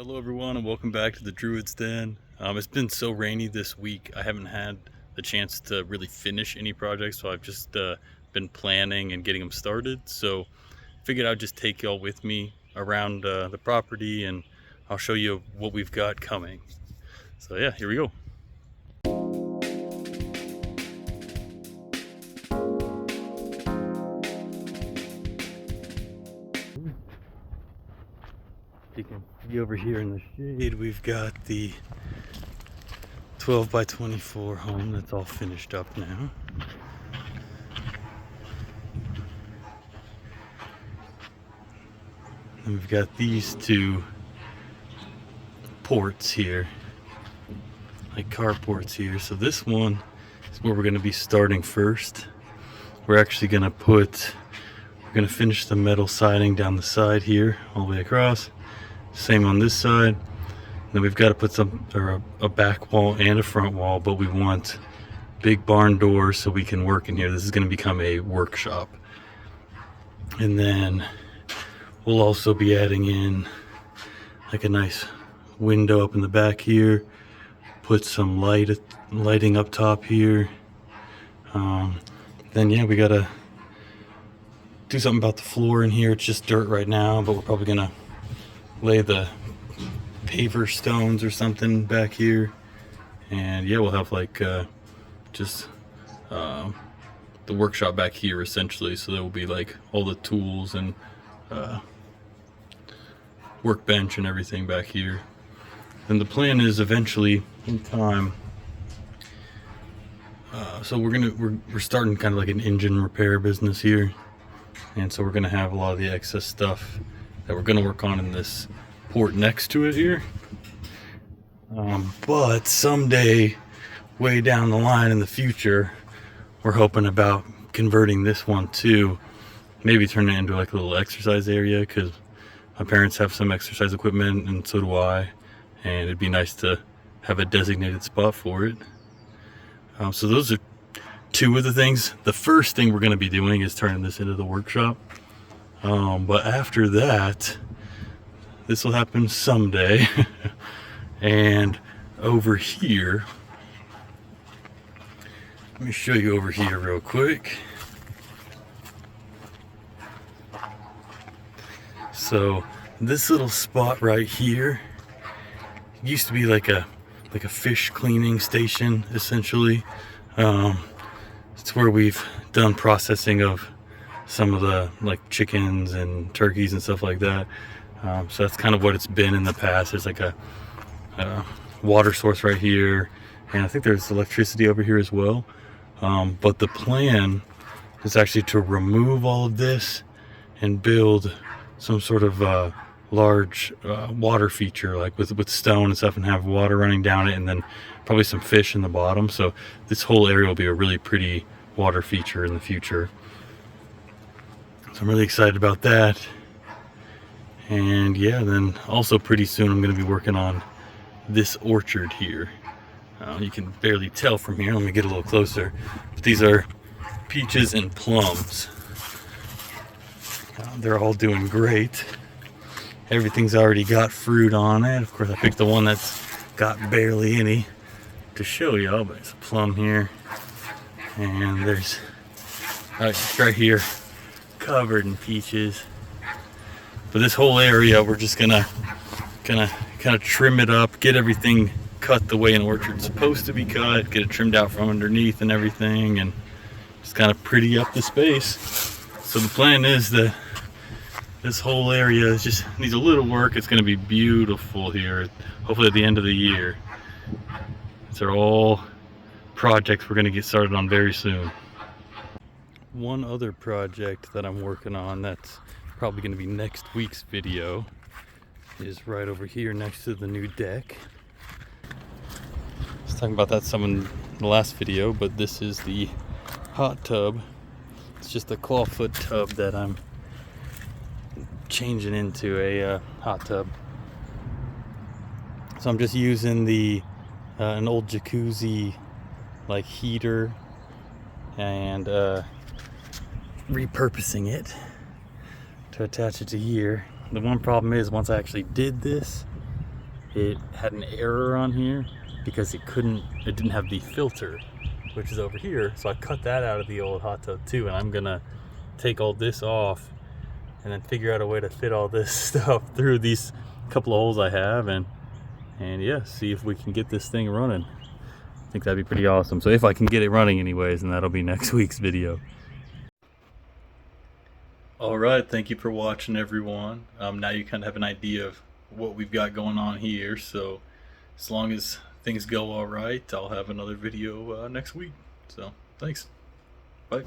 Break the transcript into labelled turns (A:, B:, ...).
A: Hello everyone and welcome back to the Druids Den. It's been so rainy this week, I haven't had the chance to really finish any projects, so I've just been planning and getting them started. So figured I'd just take y'all with me around the property and I'll show you what we've got coming. So yeah, here we go. You can see over here in the shade, we've got the 12 by 24 home that's all finished up now. And we've got these two ports here, like carports here. So this one is where we're going to be starting first. We're actually going to finish the metal siding down the side here all the way across. Same on this side. Then we've got to put a back wall and a front wall, but we want big barn doors so we can work in here. This is going to become a workshop. And then we'll also be adding in like a nice window up in the back here. Put some lighting up top here. Then yeah, we got to do something about the floor in here. It's just dirt right now, but we're probably going to lay the paver stones or something back here, and yeah, we'll have like just the workshop back here essentially. So there will be like all the tools and workbench and everything back here. And the plan is eventually in time, so we're starting kind of like an engine repair business here, and so we're gonna have a lot of the excess stuff that we're gonna work on in this port next to it here. But someday, way down the line in the future, we're hoping about converting this one to maybe turn it into like a little exercise area, because my parents have some exercise equipment and so do I, and it'd be nice to have a designated spot for it. So those are two of the things. The first thing we're going to be doing is turning this into the workshop. But after that, this will happen someday. And over here, let me show you over here real quick. So this little spot right here used to be like a fish cleaning station essentially. It's where we've done processing of some of the like chickens and turkeys and stuff like that. So that's kind of what it's been in the past. There's like a water source right here, and I think there's electricity over here as well. But the plan is actually to remove all of this and build some sort of large water feature, like with stone and stuff, and have water running down it, and then probably some fish in the bottom. So this whole area will be a really pretty water feature in the future. So I'm really excited about that. And yeah, then also pretty soon I'm going to be working on this orchard here. You can barely tell from here. Let me get a little closer. But these are peaches and plums. They're all doing great. Everything's already got fruit on it. Of course, I picked the one that's got barely any to show y'all, but it's a plum here. And there's right here covered in peaches. But this whole area, we're just gonna kind of trim it up, get everything cut the way an orchard's supposed to be cut, get it trimmed out from underneath and everything, and just kind of pretty up the space. So the plan is that this whole area just needs a little work. It's going to be beautiful here, hopefully at the end of the year. These are all projects we're going to get started on very soon. One other project that I'm working on that's probably going to be next week's video is right over here next to the new deck. I was talking about that some in the last video, but this is the hot tub. It's just a clawfoot tub that I'm changing into a hot tub. So I'm just using an old jacuzzi like heater and repurposing it to attach it to here. The one problem is, once I actually did this, it had an error on here because it didn't have the filter, which is over here. So I cut that out of the old hot tub too, and I'm gonna take all this off and then figure out a way to fit all this stuff through these couple of holes I have, and yeah, see if we can get this thing running. I think that'd be pretty awesome. So if I can get it running anyways, and that'll be next week's video. All right, thank you for watching, everyone. Now you kind of have an idea of what we've got going on here. So as long as things go all right, I'll have another video next week. So thanks. Bye.